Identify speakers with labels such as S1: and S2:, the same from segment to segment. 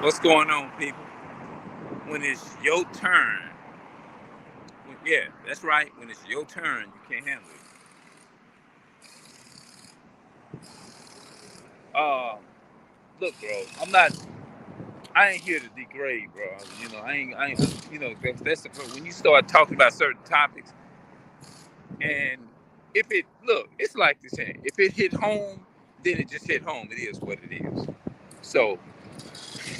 S1: What's going on, people? When it's your turn, yeah, that's right. When it's your turn, you can't handle it. Look, bro, I ain't here to degrade, bro. That's the when you start talking about certain topics, and if it look, it's like this here. If it hit home, then it just hit home. It is what it is. So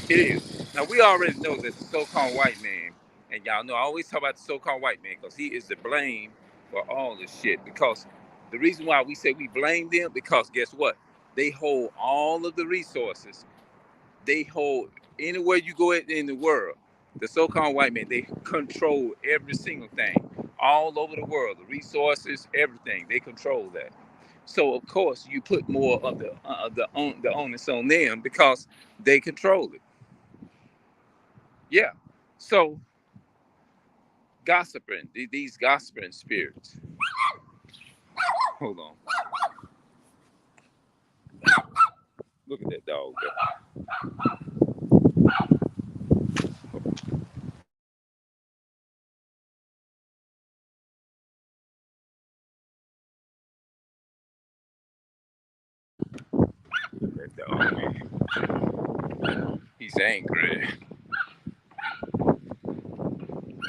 S1: it is. Now we already know that the so-called white man, and y'all know I always talk about the so-called white man because he is the blame for all this shit. Because the reason why we say we blame them, because guess what? They hold all of the resources. They hold anywhere you go in the world. The so-called white man, they control every single thing all over the world. The resources, everything, they control that. So of course you put more of the onus on them because they control it. Yeah. So gossiping, these gossiping spirits. Hold on. Look at that dog. That dog, man. He's angry.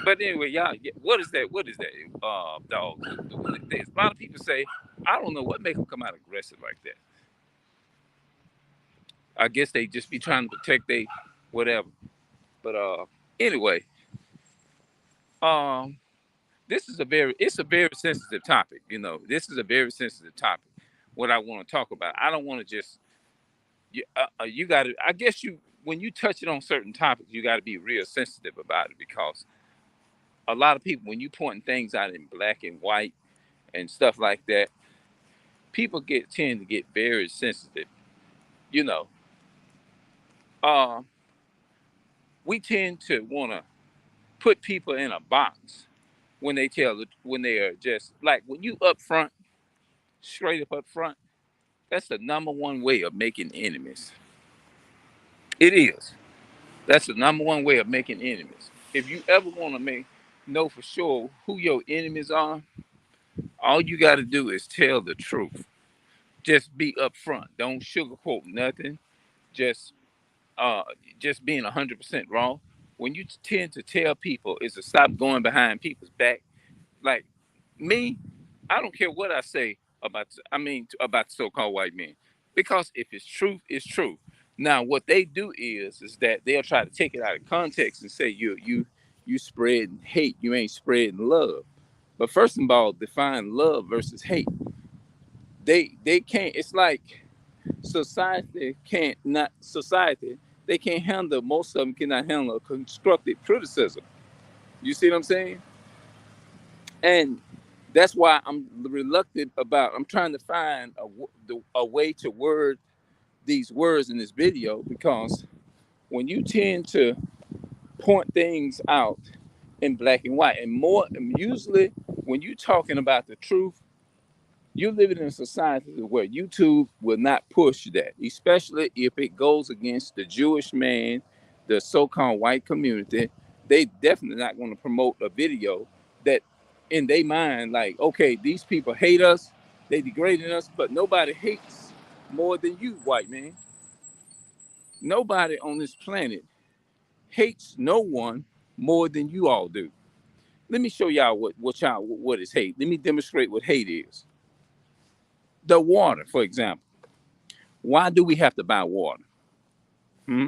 S1: But anyway, y'all, what is that? What is that? Dog. A lot of people say, I don't know what make them come out aggressive like that. I guess they just be trying to protect they whatever. But anyway, um, this is it's a very sensitive topic. You know, this is a very sensitive topic. What I want to talk about, I don't want to just you got to. I guess you when you touch it on certain topics, you got to be real sensitive about it because a lot of people, when you pointing things out in black and white and stuff like that, people tend to get very sensitive. You know, uh, we tend to want to put people in a box when when they are just like when you up front, straight up front. That's the number one way of making enemies. It is. That's the number one way of making enemies. If you ever want to know for sure who your enemies are, all you got to do is tell the truth. Just be upfront. Don't sugarcoat nothing. Just uh, just being 100% raw. When you tend to tell people, is to stop going behind people's back. Like me, I don't care what I say about. About so-called white men, because if it's truth, it's truth. Now, what they do is that they'll try to take it out of context and say you spreading hate, you ain't spreading love. But first of all, define love versus hate. They can't. It's like society can't not society. They can't handle. Most of them cannot handle constructive criticism. You see what I'm saying? And that's why I'm reluctant about. I'm trying to find a way to word these words in this video because when you tend to point things out in black and white, and more usually when you're talking about the truth, you're living in a society where YouTube will not push that, especially if it goes against the Jewish man, the so-called white community. They definitely not going to promote a video that, in their mind, like, okay, these people hate us, they degrading us, but nobody hates more than you, white man. Nobody on this planet hates no one more than you all do. Let me show y'all what is hate. Let me demonstrate what hate is. The water, for example. Why do we have to buy water? Hmm?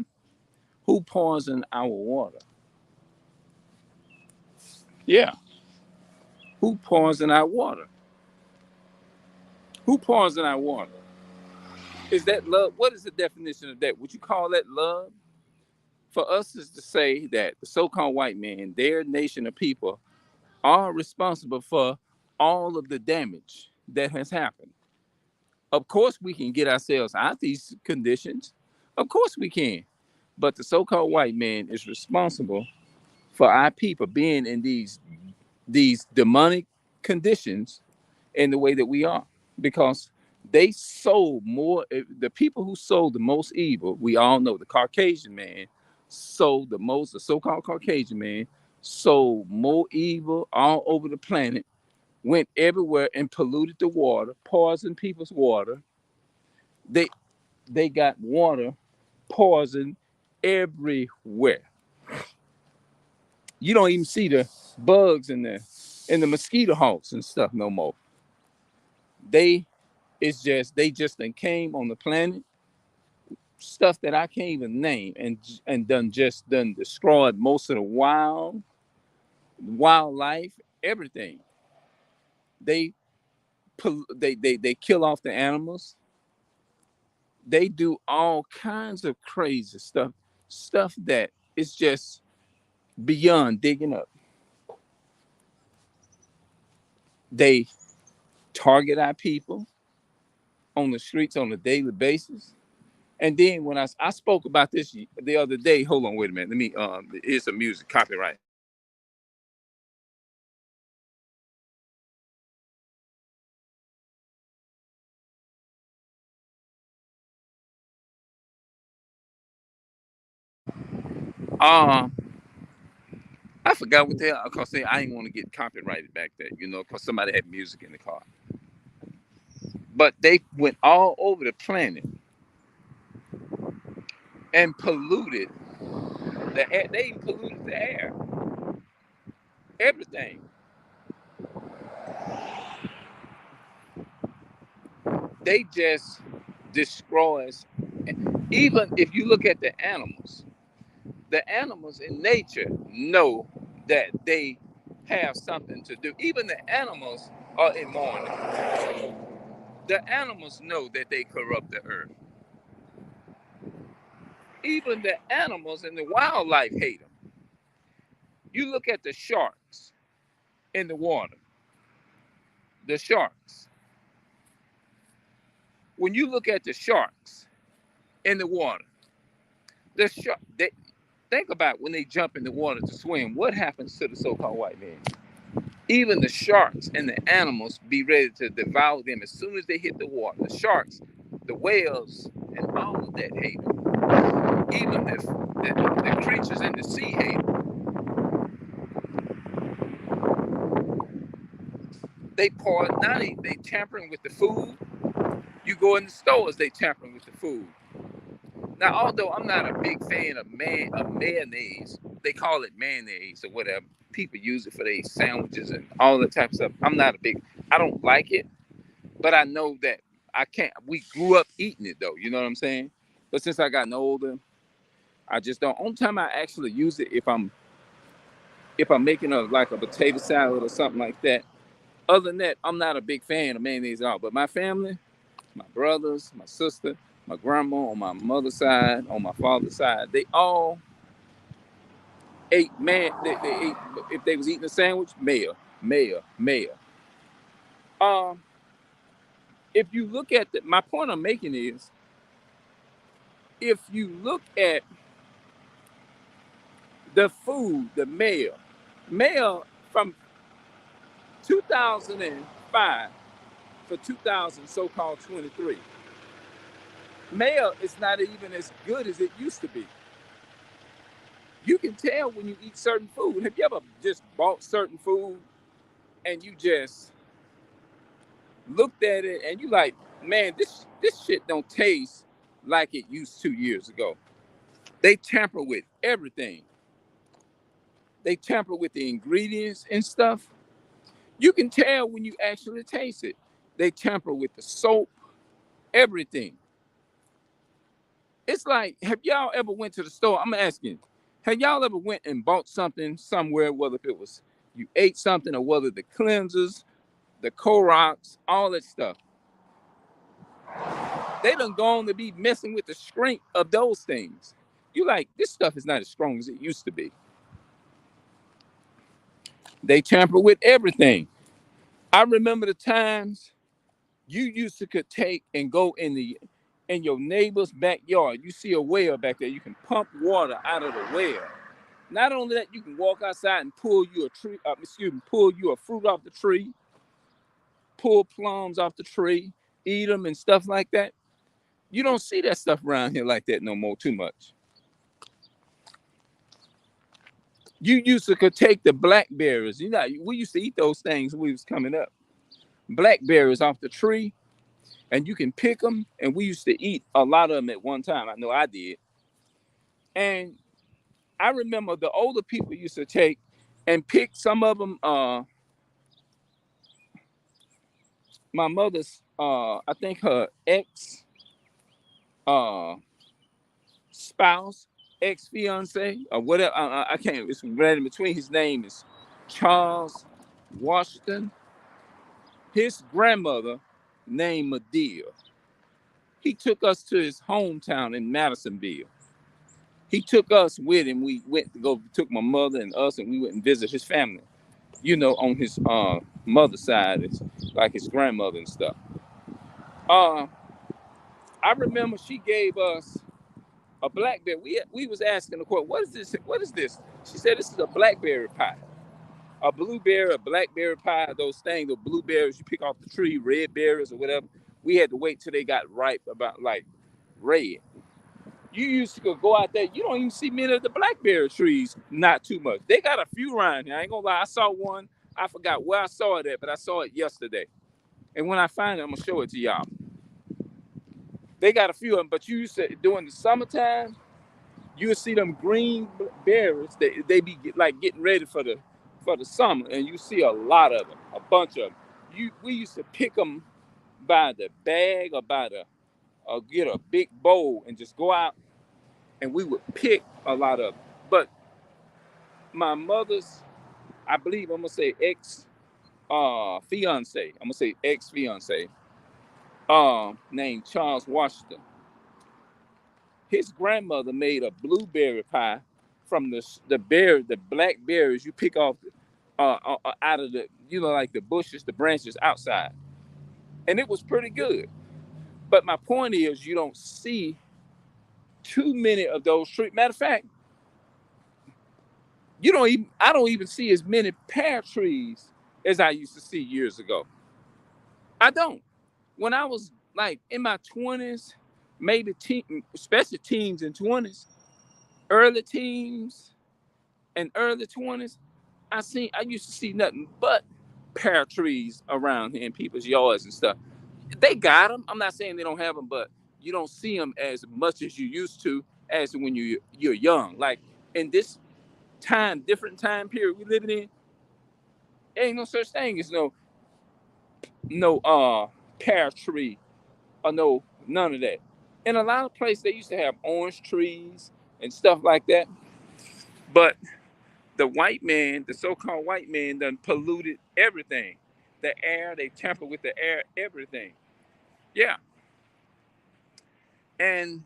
S1: Who poisons our water? Yeah. Who poisons our water? Who poisons our water? Is that love? What is the definition of that? Would you call that love? For us is to say that the so-called white man, their nation of people, are responsible for all of the damage that has happened. Of course, we can get ourselves out of these conditions. Of course, we can. But the so-called white man is responsible for our people being in these demonic conditions in the way that we are, because they sold more. The people who sold the most evil, we all know, the Caucasian man So the so-called Caucasian man, sold more evil all over the planet, went everywhere and polluted the water, poisoned people's water. They they got water poisoned everywhere. You don't even see the bugs in there and the mosquito hawks and stuff no more. They they just then came on the planet, stuff that I can't even name, and done destroyed most of the wildlife, everything. They they kill off the animals. They do all kinds of crazy stuff, stuff that is just beyond digging up. They target our people on the streets on a daily basis. And then when I spoke about this the other day, hold on, wait a minute. Let me here's some music, copyright. Um, I forgot what they are because I didn't want to get copyrighted back there, because somebody had music in the car. But they went all over the planet and polluted the air. They even polluted the air, everything. They just destroys. Even if you look at the animals in nature know that they have something to do. Even the animals are in mourning. The animals know that they corrupt the earth. Even the animals and the wildlife hate them. You look at the sharks in the water. The sharks. When you look at the sharks in the water, the shark. Think about when they jump in the water to swim. What happens to the so-called white man? Even the sharks and the animals be ready to devour them as soon as they hit the water. The sharks, the whales, and all of that hate them. Even the creatures in the sea hate them. They tampering with the food. You go in the stores, they tampering with the food. Now, although I'm not a big fan of mayonnaise, they call it mayonnaise or whatever. People use it for their sandwiches and all that type of stuff. I don't like it, but I know that I can't. We grew up eating it though, you know what I'm saying? But since I gotten older, I just don't. Only time I actually use it if I'm making a potato salad or something like that. Other than that, I'm not a big fan of mayonnaise at all. But my family, my brothers, my sister, my grandma on my mother's side, on my father's side, they all ate man. They ate if they was eating a sandwich, mayo, mayo, mayo. Um, if you look at my point I'm making is, if you look at the food, the mayo from 2005 for 2000 so-called 23, mayo is not even as good as it used to be. You can tell when you eat certain food. Have you ever just bought certain food and you just looked at it and you like, man, this shit don't taste like it used 2 years ago. They tamper with everything. They tamper with the ingredients and stuff. You can tell when you actually taste it. They tamper with the soap, everything. It's like, have y'all ever went to the store? I'm asking, have y'all ever went and bought something somewhere, whether if it was you ate something or whether the cleansers, the Clorox, all that stuff, they done gone to be messing with the strength of those things. You like, this stuff is not as strong as it used to be. They tamper with everything. I remember the times you used to could take and go in your neighbor's backyard. You see a well back there. You can pump water out of the well. Not only that, you can walk outside and pull you a fruit off the tree, pull plums off the tree, eat them and stuff like that. You don't see that stuff around here like that no more too much. You used to could take the blackberries. You know, we used to eat those things when we was coming up. Blackberries off the tree, and you can pick them. And we used to eat a lot of them at one time. I know I did. And I remember the older people used to take and pick some of them. My mother's, I think her ex uh, spouse, ex fiance, or whatever. I can't. It's right in between. His name is Charles Washington. His grandmother named Medea. He took us to his hometown in Madisonville. He took us with him. We went to go, took my mother and us, and we went and visit his family. You know, on his mother's side, it's like his grandmother and stuff. Uh, I remember she gave us a blackberry. We was asking the court, what is this? What is this? She said this is a blackberry pie. A blueberry, a blackberry pie, those things, the blueberries you pick off the tree, red berries or whatever. We had to wait till they got ripe, about like red. You used to go out there, you don't even see many of the blackberry trees, not too much. They got a few around here. I ain't gonna lie, I saw one. I forgot where I saw it at, but I saw it yesterday. And when I find it, I'm gonna show it to y'all. They got a few of them, but you used to, during the summertime, you would see them green berries. They be like getting ready for the summer, and you see a lot of them, a bunch of them. We used to pick them by the bag or by the or get a big bowl and just go out, and we would pick a lot of them. But my mother's, I believe I'm gonna say ex fiance. I'm gonna say ex fiance, named Charles Washington. His grandmother made a blueberry pie from the black berries you pick off out of the, you know, like the bushes, the branches outside, and it was pretty good. But my point is, you don't see too many of those trees. Matter of fact, you don't even I don't even see as many pear trees as I used to see years ago. I don't. When I was like in my 20s, maybe especially teens and 20s, early teens and early 20s, I used to see nothing but pear trees around here in people's yards and stuff. They got them. I'm not saying they don't have them, but you don't see them as much as you used to as when you're young. Like in this time, different time period we living in, ain't no such thing as no pear tree or no none of that. In a lot of places they used to have orange trees and stuff like that, but the white man, the so-called white man, done polluted everything. The air, they tamper with the air, everything. Yeah, and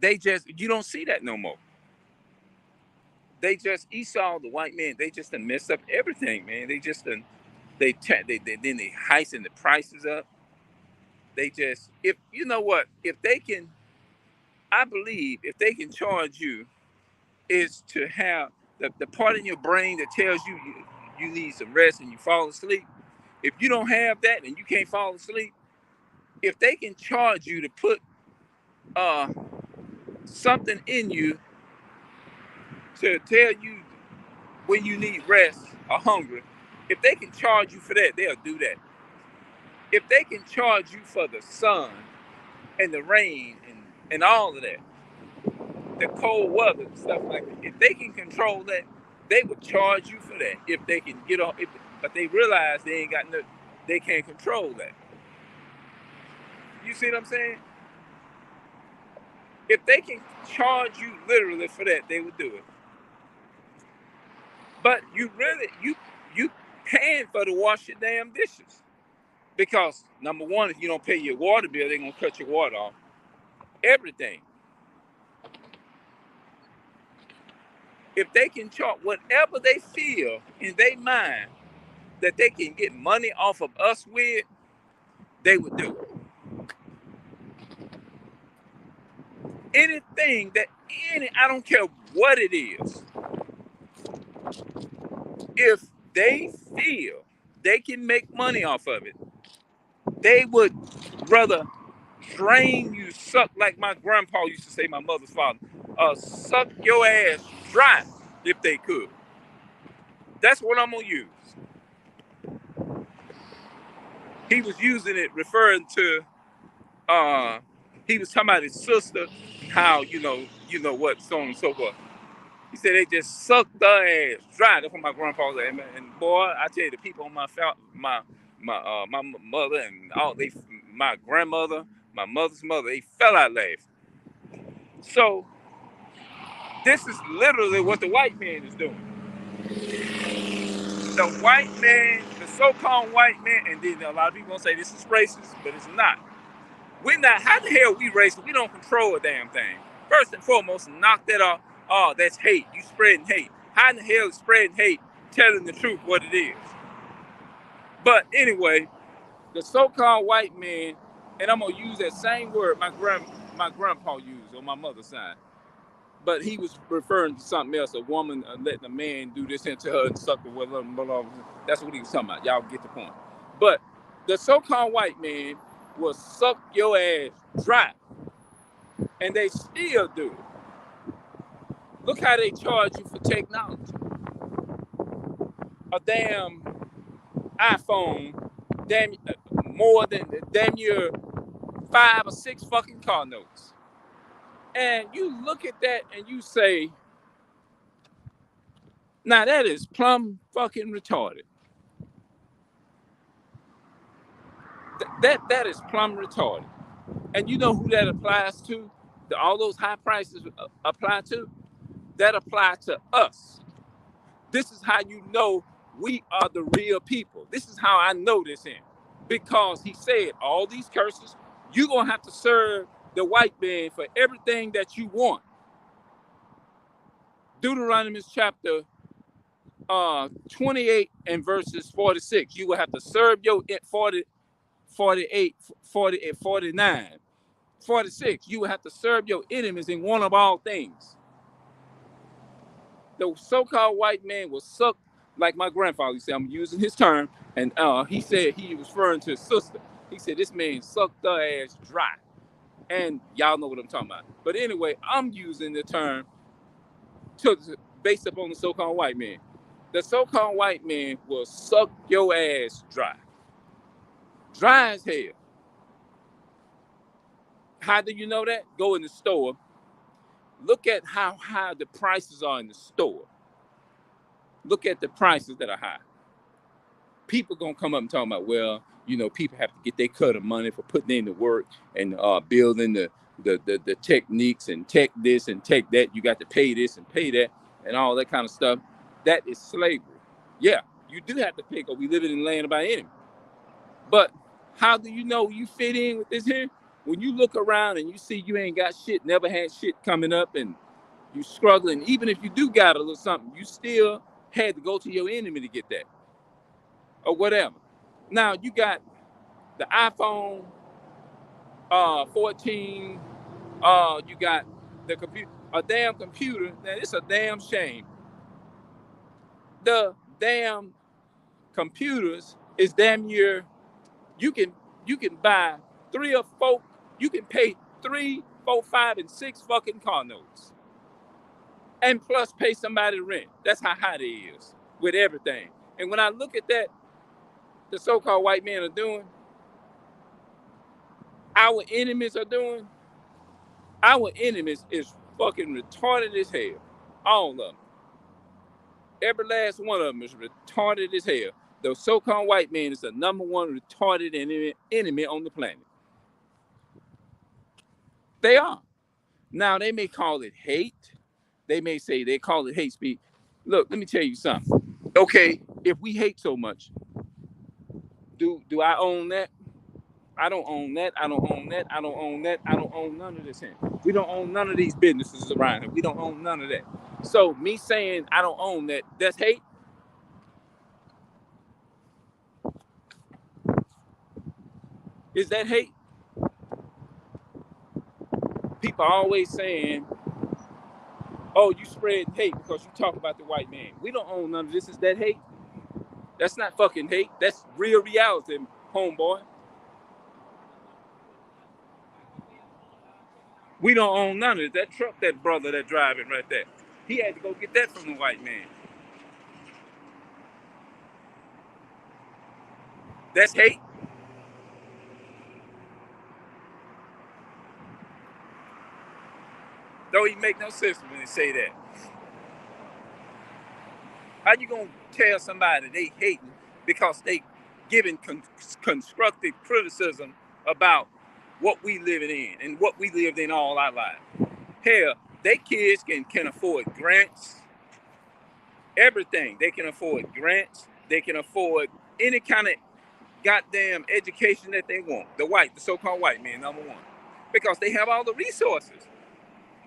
S1: they just you don't see that no more. They just Esau, the white man, they just done mess up everything, man. They just done they then they heisting the prices up. They just if you know what if they can, I believe if they can charge you is to have the part in your brain that tells you need some rest and you fall asleep. If you don't have that and you can't fall asleep, if they can charge you to put uh something in you to tell you when you need rest or hungry, if they can charge you for that, they'll do that. If they can charge you for the sun and the rain and all of that, the cold weather and stuff like that, if they can control that, they would charge you for that. If they can get on, but they realize they ain't got no, they can't control that. You see what I'm saying? If they can charge you literally for that, they would do it. But you paying for to wash your damn dishes. Because number one, if you don't pay your water bill, they're gonna cut your water off. Everything. If they can charge whatever they feel in their mind that they can get money off of us with, they would do it. Anything that I don't care what it is, if they feel they can make money off of it, they would rather drain you, suck like my grandpa used to say, my mother's father, suck your ass dry. if they could. That's what I'm gonna use. He was using it referring to he was talking about his sister, how you know what, so on and so forth. He said they just sucked their ass dry. That's what my grandpa said. And boy, I tell you, the people on my mother and all my grandmother, my mother's mother, they fell out laughing. So this is literally what the white man is doing. The white man, the so-called white man, and then a lot of people gonna say this is racist, but it's not. We're not. How the hell we racist? We don't control a damn thing. First and foremost, knock that off. Oh, that's hate. You spreading hate. How in the hell is spreading hate telling the truth what it is? But anyway, the so-called white man, and I'm gonna use that same word my grandpa used on my mother's side. But he was referring to something else, a woman letting a man do this into her and suck the blah, blah, blah. That's what he was talking about. Y'all get the point. But the so-called white man will suck your ass dry. And they still do it. Look how they charge you for technology. A damn iPhone, more than damn near 5 or 6 fucking car notes. And you look at that and you say, now that is plumb fucking retarded. That is plumb retarded. And you know who that applies to? All those high prices apply to? That apply to us. This is how you know we are the real people. This is how I know this in. Because he said all these curses, you're going to have to serve the white man for everything that you want. Deuteronomy chapter 28 and verses 46. You will have to serve your 48, 40, 49. 46, you will have to serve your enemies in one of all things. The so-called white man will suck, like my grandfather said, I'm using his term, and he said he was referring to his sister. He said this man sucked her ass dry. And y'all know what I'm talking about. But anyway, I'm using the term based upon the so-called white man. The so-called white man will suck your ass dry. Dry as hell. How do you know that? Go in the store. Look at how high the prices are in the store. Look at the prices that are high. People gonna come up and talk about, well, you know, people have to get their cut of money for putting in the work and building the techniques and tech this and tech that. You got to pay this and pay that and all that kind of stuff. That is slavery. Yeah, you do have to pay because we live in the land of our enemy. But how do you know you fit in with this here? When you look around and you see you ain't got shit, never had shit coming up, and you struggling, even if you do got a little something, you still had to go to your enemy to get that. Or whatever. Now you got the iPhone 14, you got the computer, a damn computer. Now it's a damn shame. The damn computers is damn near, you can buy 3 or 4, you can pay 3, 4, 5, and 6 fucking car notes. And plus pay somebody rent. That's how high it is with everything. And when I look at that, the so-called white men are doing, our enemies are doing, our enemies is fucking retarded as hell. All of them. Every last one of them is retarded as hell. The so-called white man is the number one retarded enemy on the planet. They are. Now, they may call it hate. They may say they call it hate speech. Look, let me tell you something. Okay, if we hate so much, do I own that? I don't own that. I don't own that. I don't own that. I don't own none of this here. We don't own none of these businesses around here. We don't own none of that. So me saying I don't own that, that's hate? Is that hate? People are always saying, oh, you spread hate because you talk about the white man. We don't own none of this. Is that hate? That's not fucking hate. That's real reality, homeboy. We don't own none of it. That truck, that brother that driving right there, He had to go get that from the white man. That's hate. Don't even make no sense when they say that. How you gonna tell somebody they hating because they giving constructive criticism about what we living in and what we lived in all our lives? Hell, they kids can afford grants, everything. They can afford grants. They can afford any kind of goddamn education that they want. The so-called white man, number one, because they have all the resources.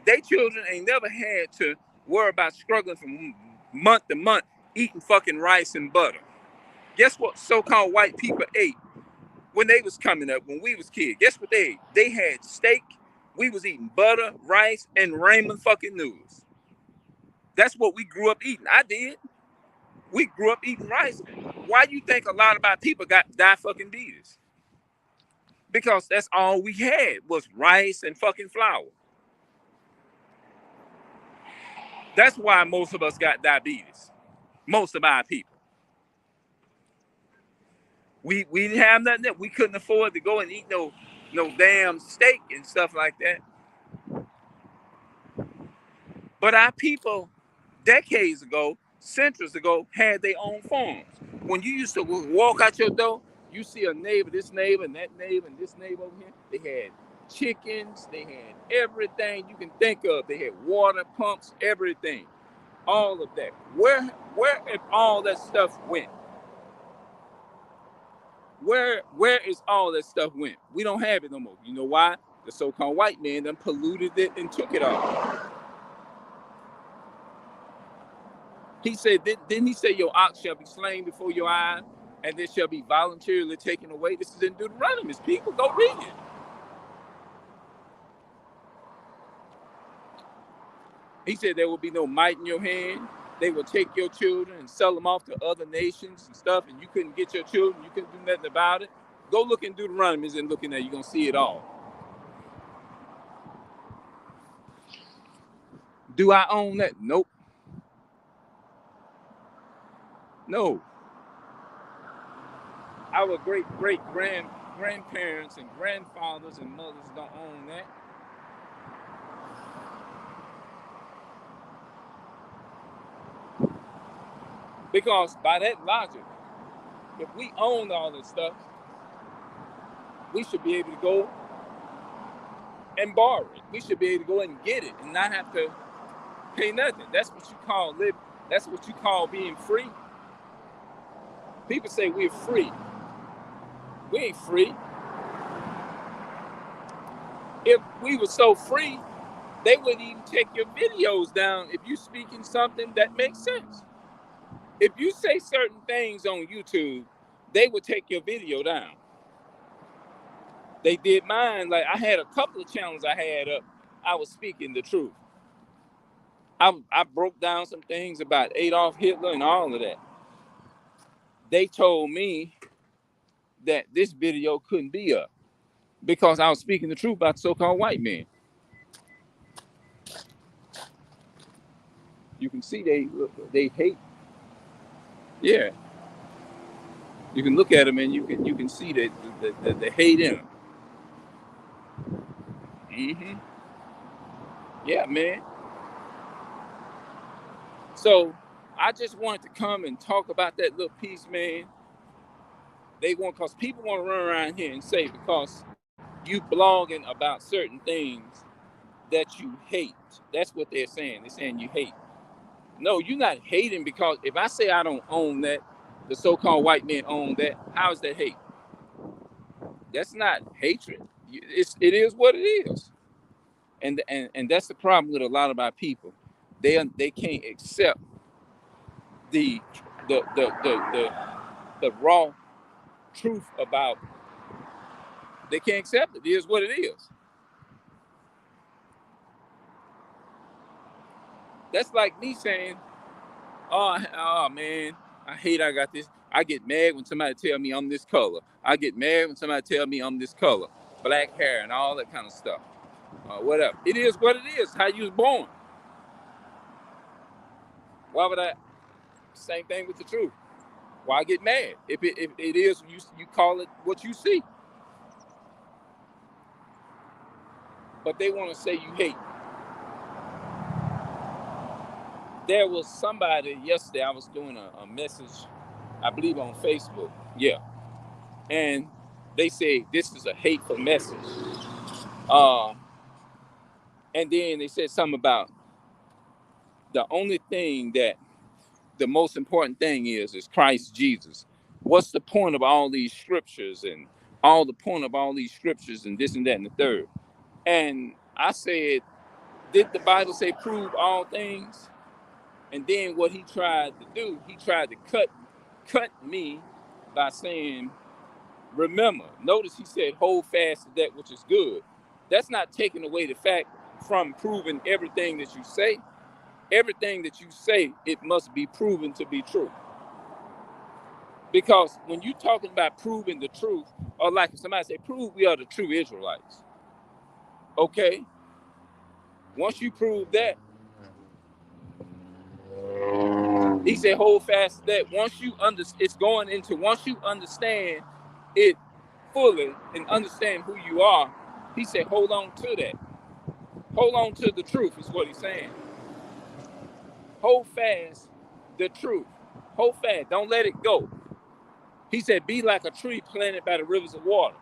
S1: They children ain't never had to worry about struggling from month to month eating fucking rice and butter. Guess what so-called white people ate when they was coming up, when we was kids? Guess what they ate? They had steak. We was eating butter, rice, and ramen fucking noodles. That's what we grew up eating. I did. We grew up eating rice. Why you think a lot of our people got diabetes? Because that's all we had was rice and fucking flour. That's why most of us got diabetes. Most of our people. We didn't have nothing that we couldn't afford to go and eat no damn steak and stuff like that. But our people, decades ago, centuries ago, had their own farms. When you used to walk out your door, you see a neighbor, this neighbor, and that neighbor, and this neighbor over here. They had chickens, they had everything you can think of. They had water pumps, everything, all of that. Where if all that stuff went? Where is all that stuff went? We don't have it no more. You know why? The so-called white man done polluted it and took it all. He said, didn't he say your ox shall be slain before your eyes, and this shall be voluntarily taken away? This is in Deuteronomy. People, go read it. He said there will be no might in your hand. They will take your children and sell them off to other nations and stuff, and you couldn't get your children. You couldn't do nothing about it. Go look in Deuteronomy and look in there. You're going to see it all. Do I own that? Nope. No. Our grandparents and grandfathers and mothers don't own that. Because by that logic, if we own all this stuff, we should be able to go and borrow it. We should be able to go and get it and not have to pay nothing. That's what you call live. That's what you call being free. People say we're free. We ain't free. If we were so free, they wouldn't even take your videos down if you speaking something that makes sense. If you say certain things on YouTube, they would take your video down. They did mine. Like I had a couple of channels I had up. I was speaking the truth. I broke down some things about Adolf Hitler and all of that. They told me that this video couldn't be up because I was speaking the truth about the so-called white man. You can see they hate. Yeah. You can look at them and you can see the hate in them. Mm-hmm. Yeah, man. So I just wanted to come and talk about that little piece, man. Because people want to run around here and say because you blogging about certain things that you hate. That's what they're saying. They're saying you hate. No, you're not hating because if I say I don't own that, the so-called white men own that, how is that hate? That's not hatred. It is what it is. And that's the problem with a lot of our people. They can't accept the raw truth about. They can't accept it. It is what it is. That's like me saying, oh man, I hate I got this. I get mad when somebody tell me I'm this color. I get mad when somebody tell me I'm this color, black hair and all that kind of stuff. Whatever. It is what it is. How you was born. Why would I? Same thing with the truth. Why get mad? If it is, you call it what you see. But they want to say you hate. There was somebody yesterday, I was doing a message, I believe on Facebook. Yeah. And they say this is a hateful message. Uh, and then they said something about the only thing that the most important thing is Christ Jesus. What's the point of all these scriptures and all the point of all these scriptures and this and that and the third? And I said, did the Bible say prove all things? And then what he tried to do, he tried to cut me by saying, remember, notice he said, hold fast to that which is good. That's not taking away the fact from proving everything that you say. Everything that you say, it must be proven to be true. Because when you're talking about proving the truth, or like if somebody say, prove we are the true Israelites. Okay. Once you prove that, he said, hold fast to that. Once you once you understand it fully and understand who you are, he said, hold on to that. Hold on to the truth is what he's saying. Hold fast the truth. Hold fast. Don't let it go. He said, be like a tree planted by the rivers of water.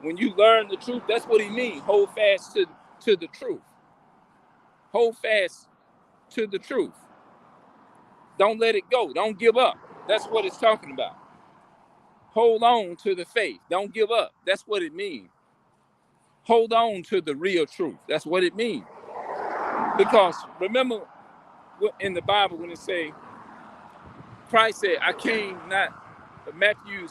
S1: When you learn the truth, that's what he means. Hold fast to the truth. Hold fast to the truth. Don't let it go. Don't give up. That's what it's talking about. Hold on to the faith. Don't give up. That's what it means. Hold on to the real truth. That's what it means. Because remember in the Bible when it say, Christ said, I came not, Matthew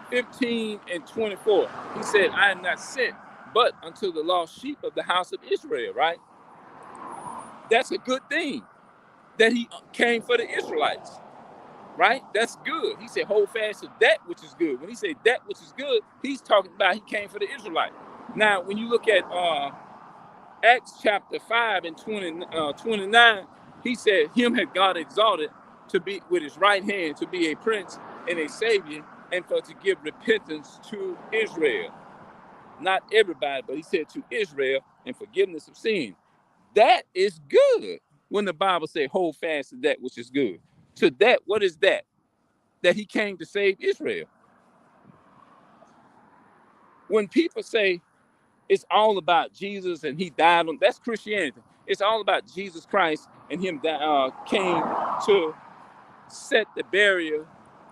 S1: 15 and 24. He said, I am not sent but unto the lost sheep of the house of Israel, right? That's a good thing that he came for the Israelites, right? That's good. He said, hold fast to that which is good. When he said that which is good, he's talking about he came for the Israelites. Now, when you look at Acts chapter 5 and 29, he said, him had God exalted to be with his right hand to be a prince and a savior and for to give repentance to Israel. Not everybody, but he said to Israel and forgiveness of sin. That is good. When the Bible says hold fast to that which is good. To that, what is that? That he came to save Israel. When people say it's all about Jesus and he died on, that's Christianity. It's all about Jesus Christ and him that came to set the barrier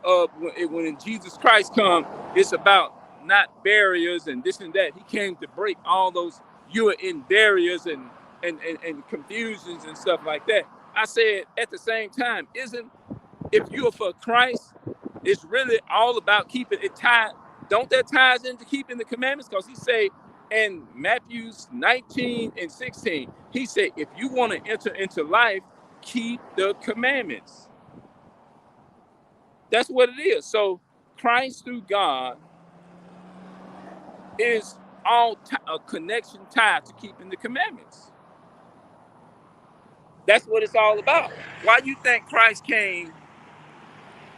S1: of when Jesus Christ come. It's about not barriers and this and that. He came to break all those you are in barriers and confusions and stuff like that. I said at the same time, if you're for Christ, it's really all about keeping it tied. Don't that ties into keeping the commandments? Because he say in Matthew 19 and 16, he said, if you want to enter into life, keep the commandments. That's what it is. So Christ through God is a connection tied to keeping the commandments. That's what it's all about. Why do you think Christ came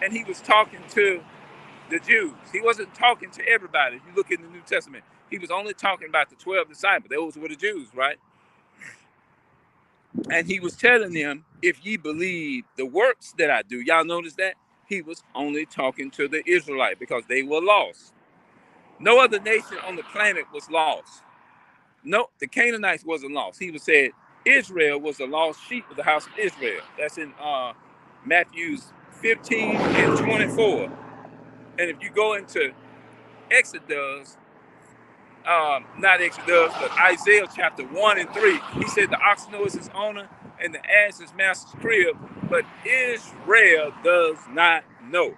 S1: and he was talking to the Jews? He wasn't talking to everybody. If you look in the New Testament, he was only talking about the 12 disciples. Those were the Jews, right? And he was telling them, if ye believe the works that I do, y'all notice that? He was only talking to the Israelites because they were lost. No other nation on the planet was lost. No, the Canaanites wasn't lost. He was said Israel was the lost sheep of the house of Israel. That's in Matthew 15 and 24. And if you go into Exodus, not Exodus, but Isaiah chapter 1 and 3, he said the ox knows his owner and the ass his master's crib, but Israel does not know.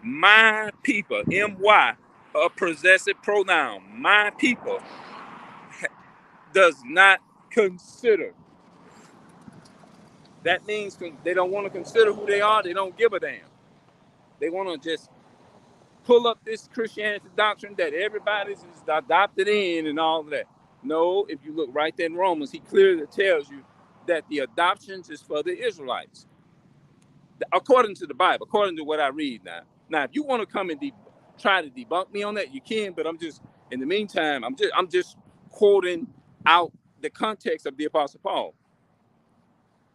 S1: My people, M-Y, a possessive pronoun, my people, does not consider. That means they don't want to consider who they are. They don't give a damn. They want to just pull up this Christianity doctrine that everybody's adopted in and all of that. No, if you look right there in Romans, he clearly tells you that the adoptions is for the Israelites. according to the Bible, according to what I read now. Now, if you want to come and try to debunk me on that, you can. But I'm just, in the meantime, I'm just quoting out the context of the Apostle Paul.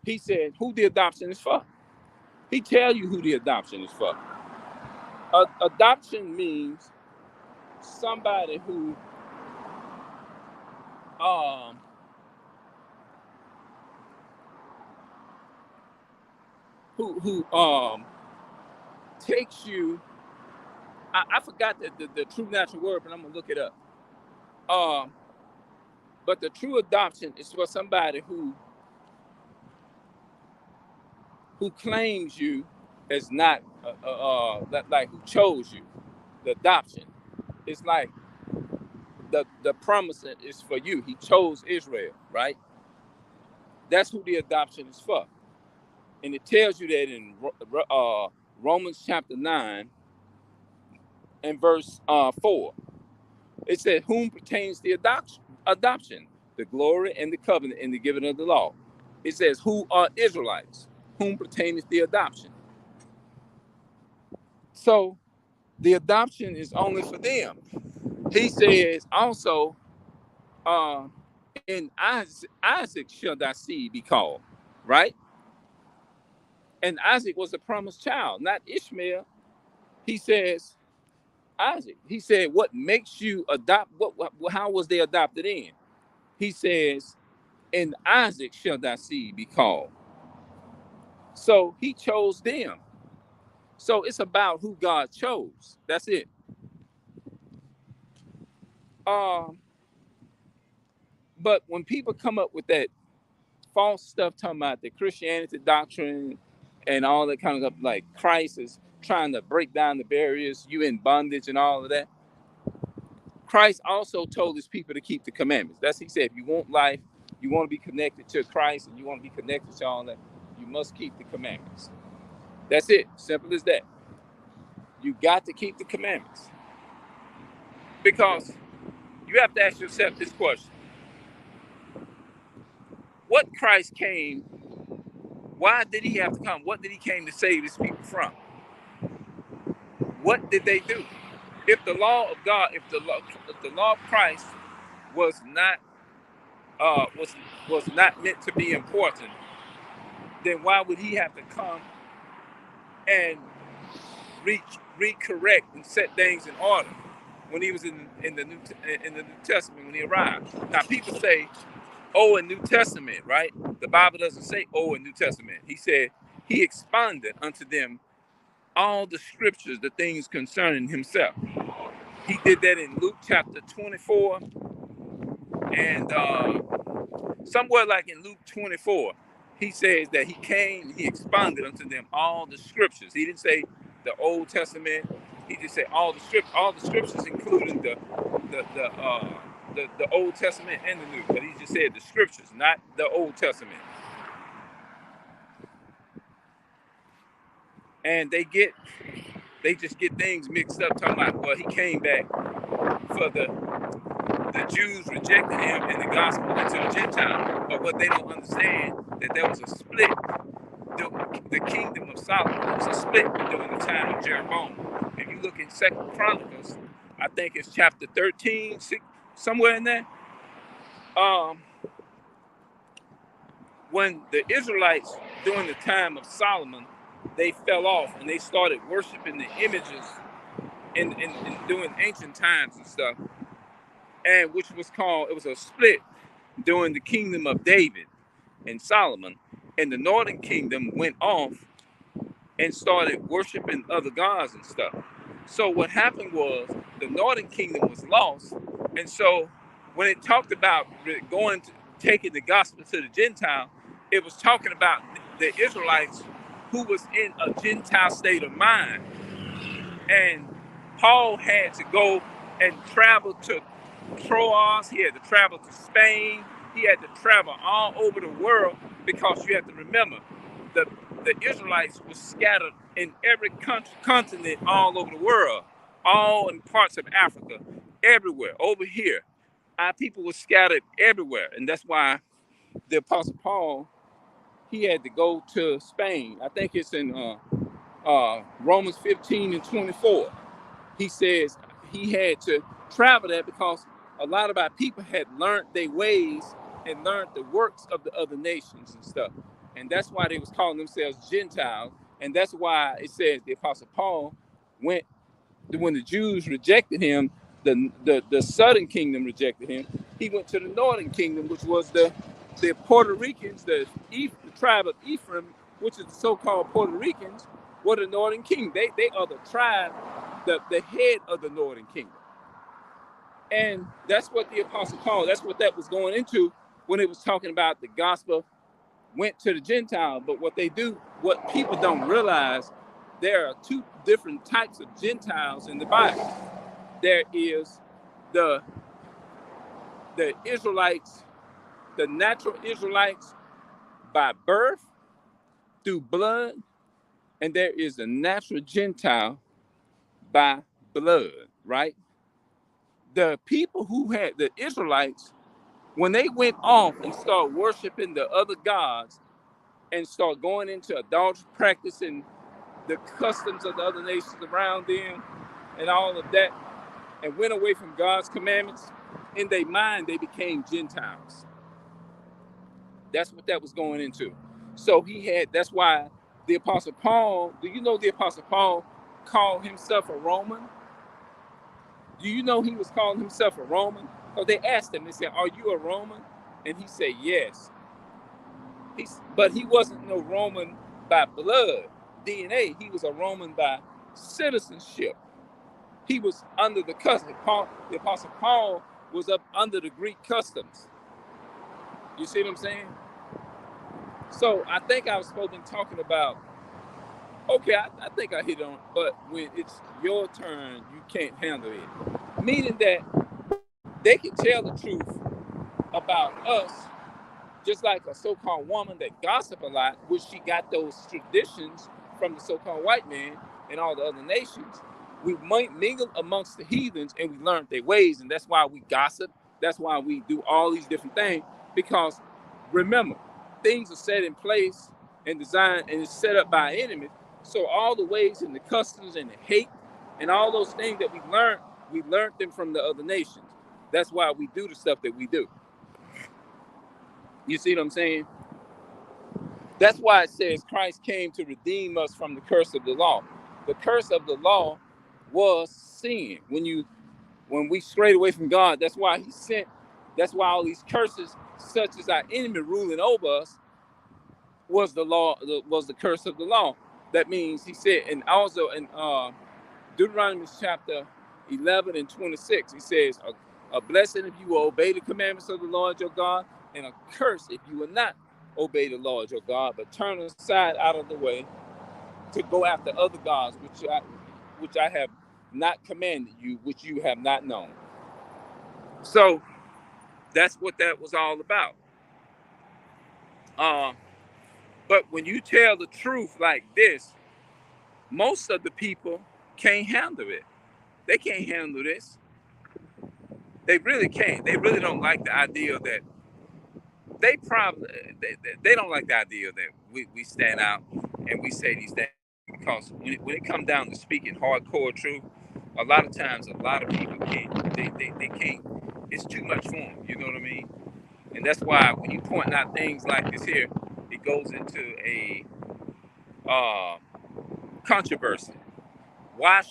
S1: He said, "Who the adoption is for?" He tell you who the adoption is for. Adoption means somebody um who takes you. I forgot the true natural word, but I'm gonna look it up. Um, but the true adoption is for somebody who claims you as not like who chose you. The adoption. It's like the promise is for you. He chose Israel, right? That's who the adoption is for. And it tells you that in Romans chapter 9 and verse 4. It said, whom pertains the adoption, the glory and the covenant and the giving of the law. It says, who are Israelites, whom pertains the adoption. So the adoption is only for them. He says also, in Isaac shall thy seed be called, right? And Isaac was a promised child, not Ishmael. He says, Isaac. He said, what makes you adopt? How was they adopted in? He says, in Isaac shall thy seed be called. So he chose them. So it's about who God chose. That's it. But when people come up with that false stuff talking about the Christianity doctrine and all that kind of stuff, like Christ is trying to break down the barriers, you in bondage and all of that. Christ also told his people to keep the commandments. That's he said, if you want life, you want to be connected to Christ, and you want to be connected to all that, you must keep the commandments. That's it. Simple as that. You got to keep the commandments. Because you have to ask yourself this question. What Christ came, why did he have to come? What did he came to save his people from? What did they do? If the law of God, if the law of Christ was not was not meant to be important, then why would he have to come and recorrect and set things in order when he was in the New Testament when he arrived? Now people say, "Oh, in New Testament, right?" The Bible doesn't say "Oh, in New Testament." He said he expounded unto them all the scriptures, the things concerning himself. He did that in Luke chapter 24, and somewhere like in Luke 24, he says that he came, he expounded unto them all the scriptures. He didn't say the Old Testament. He just said all the scriptures, including the Old Testament and the New. But he just said the scriptures, not the Old Testament. And they just get things mixed up, talking about, well, he came back for the Jews rejected him and the gospel into the Gentiles. But what they don't understand, that there was a split. The kingdom of Solomon was a split during the time of Jeroboam. If you look in 2 Chronicles, I think it's chapter 13, somewhere in there. When the Israelites, during the time of Solomon, they fell off and they started worshiping the images in during ancient times and stuff, and which was called, it was a split during the kingdom of David and Solomon, and the northern kingdom went off and started worshiping other gods and stuff. So what happened was the northern kingdom was lost, and so when it talked about taking the gospel to the Gentile, it was talking about the Israelites who was in a Gentile state of mind. And Paul had to go and travel to Troas. He had to travel to Spain. He had to travel all over the world, because you have to remember, the Israelites were scattered in every continent all over the world, all in parts of Africa, everywhere, over here. Our people were scattered everywhere. And that's why the Apostle Paul he had to go to Spain. I think it's in Romans 15 and 24. He says he had to travel there because a lot of our people had learned their ways and learned the works of the other nations and stuff. And that's why they was calling themselves Gentiles. And that's why it says the Apostle Paul went, when the Jews rejected him, the southern kingdom rejected him. He went to the northern kingdom, which was the Puerto Ricans, the tribe of Ephraim, which is the so-called Puerto Ricans, were the northern kingdom. They are the tribe, the head of the northern kingdom. And that's what the Apostle Paul, that's what that was going into when it was talking about the gospel went to the Gentile. But what people don't realize, there are two different types of Gentiles in the Bible. There is the Israelites, the natural Israelites by birth, through blood, and there is the natural Gentile by blood, right? The people who had the Israelites, when they went off and started worshiping the other gods and start going into adultery, practicing the customs of the other nations around them and all of that, and went away from God's commandments, in their mind, they became Gentiles. That's what that was going into. So that's why the Apostle Paul, do you know the Apostle Paul called himself a Roman? Do you know he was calling himself a Roman? So they asked him, they said, "Are you a Roman?" And he said, "Yes." But he wasn't no Roman by blood, DNA. He was a Roman by citizenship. He was under the custom. The Apostle Paul was up under the Greek customs. You see what I'm saying? So I think I was supposed to be talking about, okay, I think I hit on, but when it's your turn, you can't handle it. Meaning that they can tell the truth about us, just like a so-called woman that gossip a lot, which she got those traditions from the so-called white man and all the other nations. We might mingle amongst the heathens and we learned their ways, and that's why we gossip. That's why we do all these different things, because remember, things are set in place and designed and it's set up by enemies. So all the ways and the customs and the hate and all those things that we learned them from the other nations. That's why we do the stuff that we do. You see what I'm saying? That's why it says Christ came to redeem us from the curse of the law. The curse of the law was sin. When we strayed away from God, that's why he sent, that's why all these curses, such as our enemy ruling over us, was the law, was the curse of the law. That means he said, and also in Deuteronomy chapter 11 and 26, he says, a blessing if you will obey the commandments of the Lord your God, and a curse if you will not obey the Lord your God, but turn aside out of the way to go after other gods, which I have not commanded you, which you have not known. So that's what that was all about. But when you tell the truth like this, most of the people can't handle it. They can't handle this. They really can't. They really don't like the idea that they don't like the idea that we stand out and we say these things, because when it comes down to speaking hardcore truth, a lot of times a lot of people can't. They can't. It's too much for them. You know what I mean? And that's why when you point out things like this here, it goes into a controversy. Why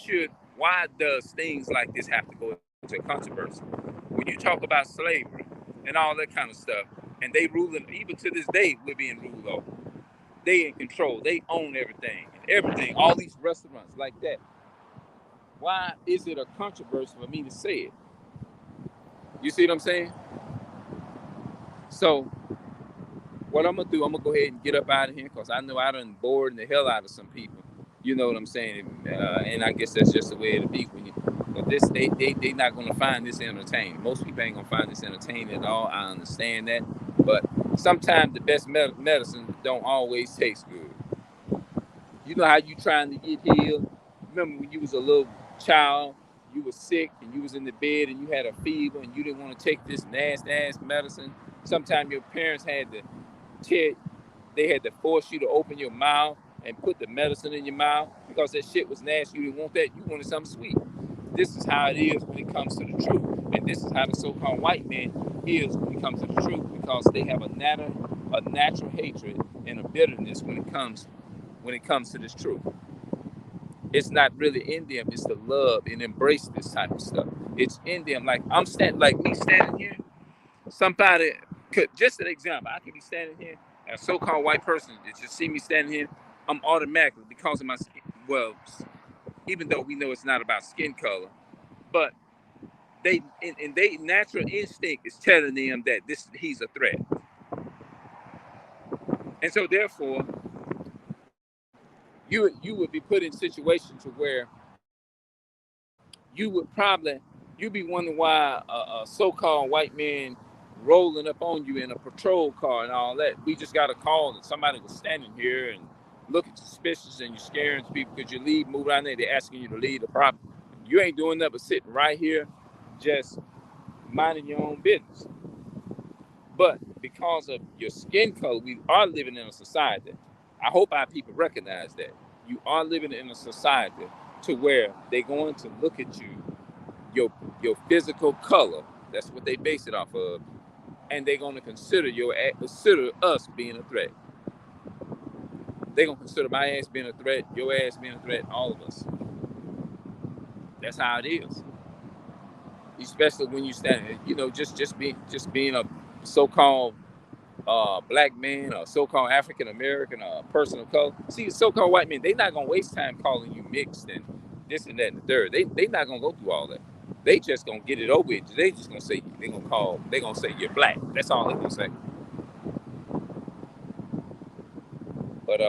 S1: does things like this have to go into a controversy? When you talk about slavery and all that kind of stuff, and they ruling, even to this day, we're being ruled over. They in control. They own everything. All these restaurants like that. Why is it a controversy for me to say it? You see what I'm saying? So what I'm gonna do, I'm gonna go ahead and get up out of here, because I know I done bored the hell out of some people. You know what I'm saying? And I guess that's just the way it'll be when you. But they not gonna find this entertaining. Most people ain't gonna find this entertaining at all. I understand that, but sometimes the best medicine don't always taste good. You know how you trying to get healed? Remember when you was a little child, you was sick and you was in the bed and you had a fever and you didn't want to take this nasty ass medicine. Sometimes your parents had to they had to force you to open your mouth and put the medicine in your mouth because that shit was nasty. You didn't want that. You wanted something sweet. This is how it is when it comes to the truth. And this is how the so-called white man is when it comes to the truth, because they have a natural hatred and a bitterness when it comes to this truth. It's not really in them. It's the love and embrace this type of stuff. It's in them. Like me standing here. Somebody could, just an example, I could be standing here, and a so-called white person that just see me standing here, I'm automatically, because of my skin, well, even though we know it's not about skin color, but they natural instinct is telling them that he's a threat. And so therefore, you would be put in situations where you'd be wondering why a so-called white man rolling up on you in a patrol car and all that. We just got a call that somebody was standing here and looking suspicious, and you're scaring people because you leave, move around there. They're asking you to leave the property. You ain't doing nothing but sitting right here, just minding your own business. But because of your skin color, we are living in a society. I hope our people recognize that. You are living in a society to where they're going to look at you, your physical color. That's what they base it off of, and they're going to consider us being a threat. They're going to consider my ass being a threat, your ass being a threat, all of us. That's how it is. Especially when you stand, just being a so-called black man or so-called African American or person of color. See, so-called white men, they not gonna waste time calling you mixed and this and that and the third. They not gonna go through all that. They just gonna get it over with. They just gonna say they gonna say you're black. That's all they gonna say. But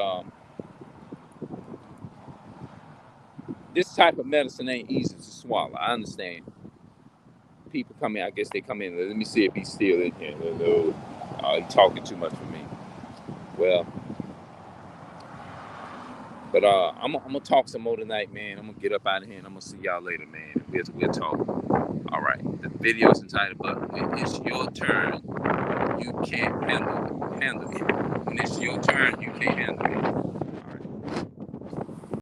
S1: this type of medicine ain't easy to swallow. I understand. People come in. I guess they come in. Let me see if he's still in here. He's talking too much for me. Well, but I'm gonna talk some more tonight, man. I'm gonna get up out of here and I'm gonna see y'all later, man. We'll talk. All right. The video is entitled, "But when it's your turn, you can't handle it. When it's your turn, you can't handle it."